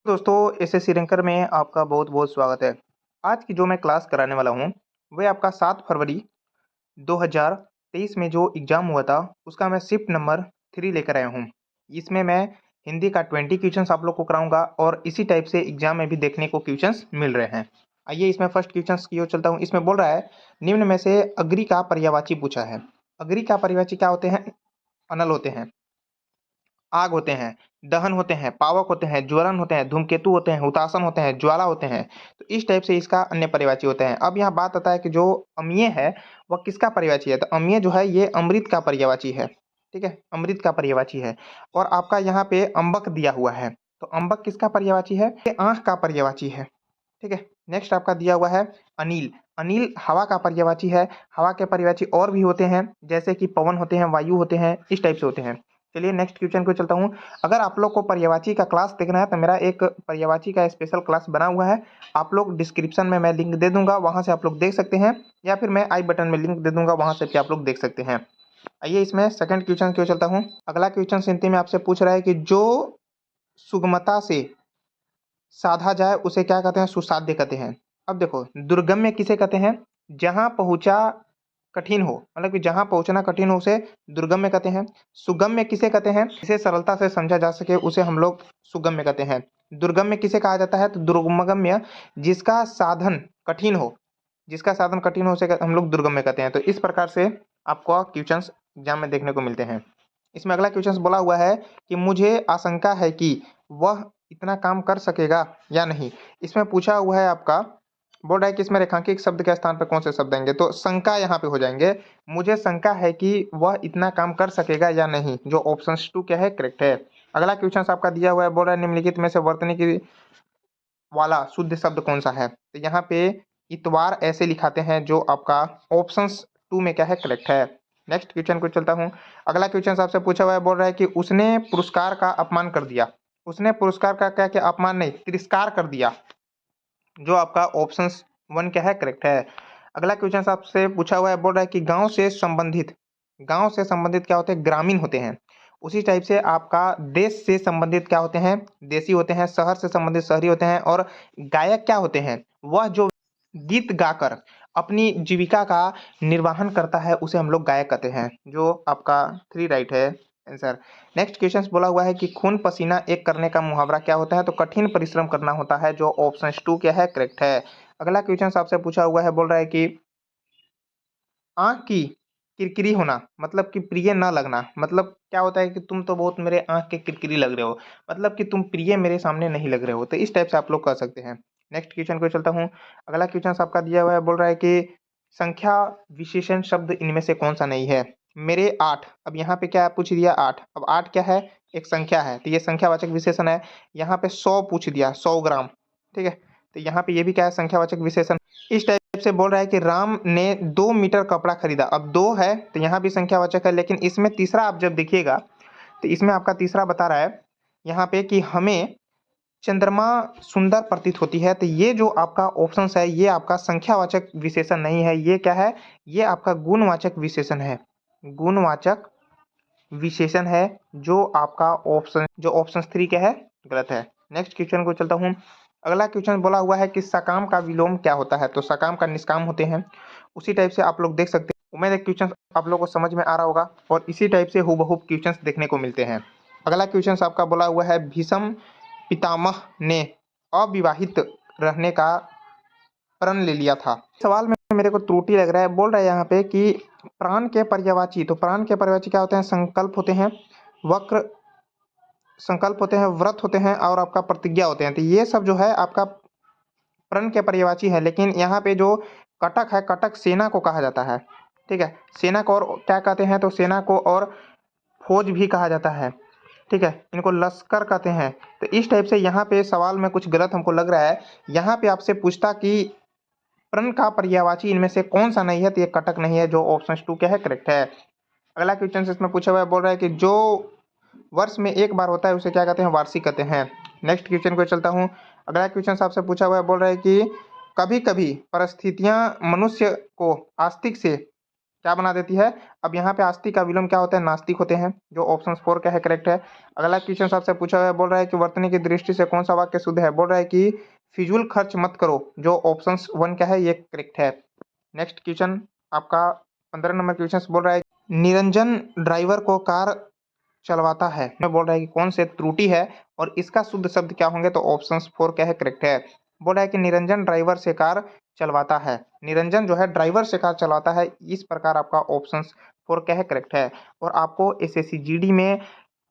दोस्तों SSC ranker में आपका बहुत बहुत स्वागत है। आज की जो मैं क्लास कराने वाला हूँ वह आपका 7 फरवरी 2023 में जो एग्ज़ाम हुआ था उसका मैं शिफ्ट नंबर 3 लेकर आया हूँ। इसमें मैं हिंदी का 20 क्वेश्चंस आप लोग को कराऊंगा और इसी टाइप से एग्जाम में भी देखने को क्वेश्चंस मिल रहे हैं। आइए इसमें फर्स्ट क्वेश्चंस की ओर चलता हूँ। इसमें बोल रहा है निम्न में से अग्नि का पर्यायवाची पूछा है। अग्नि का पर्यायवाची क्या होते हैं? अनल होते हैं, आग होते हैं, दहन होते हैं, पावक होते हैं, ज्वलन होते हैं, धूमकेतु होते हैं, हुताशन होते हैं, ज्वाला होते हैं। तो इस टाइप से इसका अन्य पर्यायवाची होते हैं। अब यहाँ बात आता है कि जो अम्लीय है वह किसका पर्यायवाची है? तो अम्लीय जो है ये अमृत का पर्यायवाची है। ठीक है, अमृत का पर्यायवाची है। और आपका यहाँ पे अम्बक दिया हुआ है, तो अम्बक किसका पर्यायवाची है? ये आंख का पर्यायवाची है। ठीक है, नेक्स्ट आपका दिया हुआ है अनिल। अनिल हवा का पर्यायवाची है। हवा के पर्यायवाची और भी होते हैं, जैसे कि पवन होते हैं, वायु होते हैं, इस टाइप से होते हैं। चलिए नेक्स्ट क्वेश्चन को चलता हूँ। अगर आप लोग को पर्यायवाची का क्लास देखना है तो मेरा एक पर्यायवाची का स्पेशल क्लास बना हुआ है। आप लोग डिस्क्रिप्शन में मैं लिंक दे दूंगा, वहां से आप लोग देख सकते हैं, या फिर मैं आई बटन में लिंक दे दूंगा, वहां से भी आप लोग देख सकते हैं। आइए इसमें सेकंड क्वेश्चन की ओर चलता हूँ। अगला क्वेश्चन हिंदी में आपसे पूछ रहा है कि जो सुगमता से साधा जाए उसे क्या कहते हैं? सुसाध्य कहते हैं। अब देखो, दुर्गम्य किसे कहते हैं? जहां पहुंचा कठिन हो, मतलब कि जहां पहुंचना कठिन हो उसे दुर्गम्य कहते हैं। सुगम्य किसे कहते हैं? जिसे सरलता से समझा जा सके उसे हम लोग सुगम्य कहते हैं। दुर्गम्य किसे कहा जाता है? तो दुर्गम्य जिसका साधन कठिन हो, जिसका साधन कठिन हो उसे हम लोग दुर्गम्य कहते हैं। तो इस प्रकार से आपको क्वेश्चंस एग्जाम में देखने को मिलते हैं। इसमें अगला क्वेश्चन बोला हुआ है कि मुझे आशंका है कि वह इतना काम कर सकेगा या नहीं। इसमें पूछा हुआ है आपका, बोल रहा है कि इसमें रेखांकित शब्द के स्थान पर कौन से शब्द आएंगे? तो शंका यहाँ पे हो जाएंगे। मुझे शंका है कि वह इतना काम कर सकेगा या नहीं, जो ऑप्शन 2 क्या है? करेक्ट है। अगला क्वेश्चन आपका दिया हुआ है, बोल रहा है निम्नलिखित में से वर्तनी की वाला शुद्ध शब्द कौन सा है? तो यहाँ पे इतवार ऐसे लिखाते हैं, जो आपका ऑप्शन 2 में क्या है? करेक्ट है। नेक्स्ट क्वेश्चन को चलता हूँ। अगला क्वेश्चन आपसे पूछा हुआ है, बोल रहा है कि उसने पुरस्कार का अपमान कर दिया। उसने पुरस्कार का क्या क्या अपमान नहीं, तिरस्कार कर दिया, जो आपका ऑप्शन 1 क्या है? करेक्ट है। अगला क्वेश्चन आपसे पूछा हुआ है, बोल रहा है कि गांव से संबंधित क्या होते हैं? ग्रामीण होते हैं। उसी टाइप से आपका देश से संबंधित क्या होते हैं? देसी होते हैं। शहर से संबंधित शहरी होते हैं। और गायक क्या होते हैं? वह जो गीत गाकर अपनी जीविका का निर्वाहन करता है उसे हम लोग गायक कहते हैं, जो आपका 3 राइट है आंसर। नेक्स्ट क्वेश्चन बोला हुआ है कि खून पसीना एक करने का मुहावरा क्या होता है? तो कठिन परिश्रम करना होता है, जो ऑप्शन 2 क्या है? करेक्ट है। अगला क्वेश्चन आपसे पूछा हुआ है, बोल रहा है कि आंख की किरकिरी होना मतलब कि प्रिय न लगना, मतलब क्या होता है कि तुम तो बहुत मेरे आंख के किरकिरी लग रहे हो, मतलब कि तुम प्रिय मेरे सामने नहीं लग रहे हो। तो इस टाइप से आप लोग कह सकते हैं। नेक्स्ट क्वेश्चन को चलता हूँ। अगला क्वेश्चन आपका दिया हुआ है, बोल रहा है कि संख्या विशेषण शब्द इनमें से कौन सा नहीं है? मेरे 8। अब यहाँ पे क्या पूछ दिया? 8। अब 8 क्या है? एक संख्या है, तो ये संख्यावाचक विशेषण है। यहाँ पे 100 पूछ दिया, 100 ग्राम। ठीक है, तो यहाँ पे ये भी क्या है? संख्यावाचक विशेषण। इस टाइप से बोल रहा है कि राम ने 2 मीटर कपड़ा खरीदा। अब 2 है तो यहाँ भी संख्यावाचक है, लेकिन इसमें तीसरा आप जब देखिएगा तो इसमें आपका तीसरा बता रहा है यहाँ पे कि हमें चंद्रमा सुंदर प्रतीत होती है। तो ये जो आपका ऑप्शन है ये आपका संख्यावाचक विशेषण नहीं है, ये क्या है? ये आपका गुणवाचक विशेषण है। गुणवाचक विशेषण है, जो आपका ऑप्शन 3 क्या है? गलत है। नेक्स्ट क्वेश्चन को चलता हूँ। अगला क्वेश्चन बोला हुआ है कि सकाम का विलोम क्या होता है? तो सकाम का निष्काम होते हैं। उसी टाइप से आप लोग देख सकते हैं। उम्मीद है क्वेश्चन आप लोगों को समझ में आ रहा होगा, और इसी टाइप से हूबहू क्वेश्चन देखने को मिलते हैं। अगला क्वेश्चन आपका बोला हुआ है, भीष्म पितामह ने अविवाहित रहने का प्रण ले लिया था। सवाल में मेरे को त्रुटि लग रहा है। बोल रहा है यहाँ पे कि प्राण के पर्यायवाची, तो प्राण के पर्यायवाची क्या होते हैं? संकल्प होते हैं, वक्र संकल्प होते हैं, व्रत होते हैं, और आपका प्रतिज्ञा होते हैं। तो ये सब जो है आपका प्रण के पर्यायवाची है। लेकिन यहाँ पे जो कटक है, कटक सेना को कहा जाता है। ठीक है, सेना को और क्या कहते हैं? तो सेना को और फौज भी कहा जाता है। ठीक है, इनको लश्कर कहते हैं। तो इस टाइप से यहाँ पे सवाल में कुछ गलत हमको लग रहा है। यहाँ पे आपसे पूछता कि प्रण का पर्यायवाची इनमें से कौन सा नहीं है? तो ये कटक नहीं है, जो ऑप्शन 2 क्या है? करेक्ट है। अगला क्वेश्चन इसमें पूछा हुआ है, बोल रहा है कि जो वर्ष में एक बार होता है उसे क्या कहते हैं? वार्षिक कहते हैं। नेक्स्ट क्वेश्चन को चलता हूँ। अगला क्वेश्चन आपसे पूछा हुआ है, बोल रहा है कि कभी कभी परिस्थितियां मनुष्य को आस्तिक से क्या बना देती है। अब यहाँ पे आस्तिक का विलोम क्या होता है, नास्तिक होते हैं, जो ऑप्शन 4 क्या है करेक्ट है। अगला क्वेश्चन आपसे पूछा हुआ है, बोल रहा है कि वर्तनी की दृष्टि से कौन सा वाक्य शुद्ध है। बोल रहा है कि फिजूल खर्च मत करो, जो ऑप्शन 1 क्या है ये करेक्ट है। नेक्स्ट क्वेश्चन आपका 15 नंबर क्वेश्चन बोल रहा है निरंजन ड्राइवर को कार चलवाता है, मैं बोल रहा है कि कौन से त्रुटि है और इसका शुद्ध शब्द क्या होंगे, तो ऑप्शन 4 क्या है करेक्ट है। बोल रहा है कि निरंजन ड्राइवर से कार चलवाता है, निरंजन जो है ड्राइवर से कार चलाता है, इस प्रकार आपका ऑप्शन 4 क्या है करेक्ट है। और आपको एसएससी जीडी में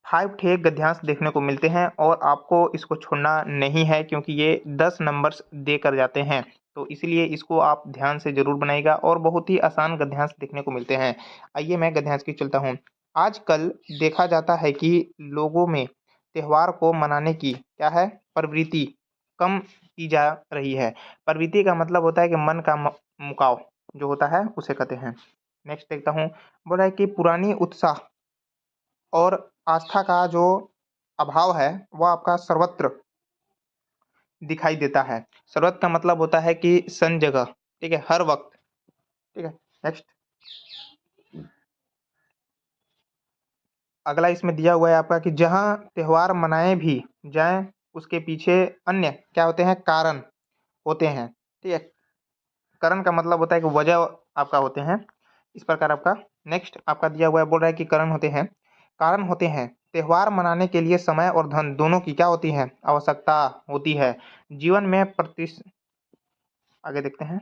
5 ठे गद्यांश देखने को मिलते हैं और आपको इसको छोड़ना नहीं है, क्योंकि ये 10 नंबर्स दे कर जाते हैं, तो इसलिए इसको आप ध्यान से जरूर बनाइएगा और बहुत ही आसान गद्यांश देखने को मिलते हैं। आइए मैं गद्यांश की चलता हूँ। आजकल देखा जाता है कि लोगों में त्योहार को मनाने की क्या है प्रवृत्ति कम की जा रही है। प्रवृत्ति का मतलब होता है कि मन का मुकाव जो होता है उसे कहते हैं। नेक्स्ट देखता हूँ, बोला है कि पुरानी उत्साह और आस्था का जो अभाव है वह आपका सर्वत्र दिखाई देता है। सर्वत्र का मतलब होता है कि सन जगह, ठीक है, हर वक्त, ठीक है। नेक्स्ट अगला इसमें दिया हुआ है आपका कि जहाँ त्योहार मनाए भी जाएं उसके पीछे अन्य क्या होते हैं, कारण होते हैं, ठीक है। कारण का मतलब होता है कि वजह आपका होते हैं, इस प्रकार आपका। नेक्स्ट आपका दिया हुआ है, बोल रहा है कि कारण होते हैं त्योहार मनाने के लिए समय और धन दोनों की क्या होती है, आवश्यकता होती है। जीवन में आगे देखते हैं,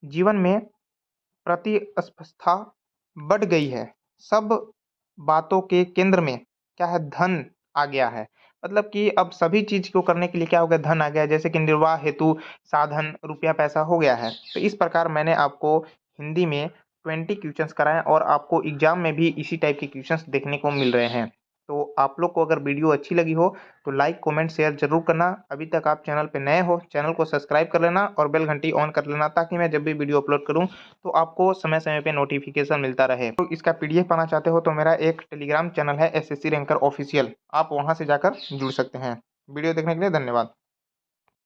जीवन में प्रतिस्पर्धा बढ़ गई है, सब बातों के केंद्र में क्या है, धन आ गया है। मतलब कि अब सभी चीज को करने के लिए क्या हो गया, धन आ गया है। जैसे कि निर्वाह हेतु साधन रुपया पैसा हो गया है। तो इस प्रकार मैंने आपको हिंदी में 20 क्वेश्चंस कराए और आपको एग्जाम में भी इसी टाइप के क्वेश्चंस देखने को मिल रहे हैं। तो आप लोग को अगर वीडियो अच्छी लगी हो तो लाइक कमेंट शेयर जरूर करना। अभी तक आप चैनल पे नए हो, चैनल को सब्सक्राइब कर लेना और बेल घंटी ऑन कर लेना, ताकि मैं जब भी वीडियो अपलोड करूं तो आपको समय समय पे नोटिफिकेशन मिलता रहे। तो इसका पीडीएफ पाना चाहते हो तो मेरा एक टेलीग्राम चैनल है एसएससी रैंकर ऑफिशियल, आप वहां से जाकर जुड़ सकते हैं। वीडियो देखने के लिए धन्यवाद।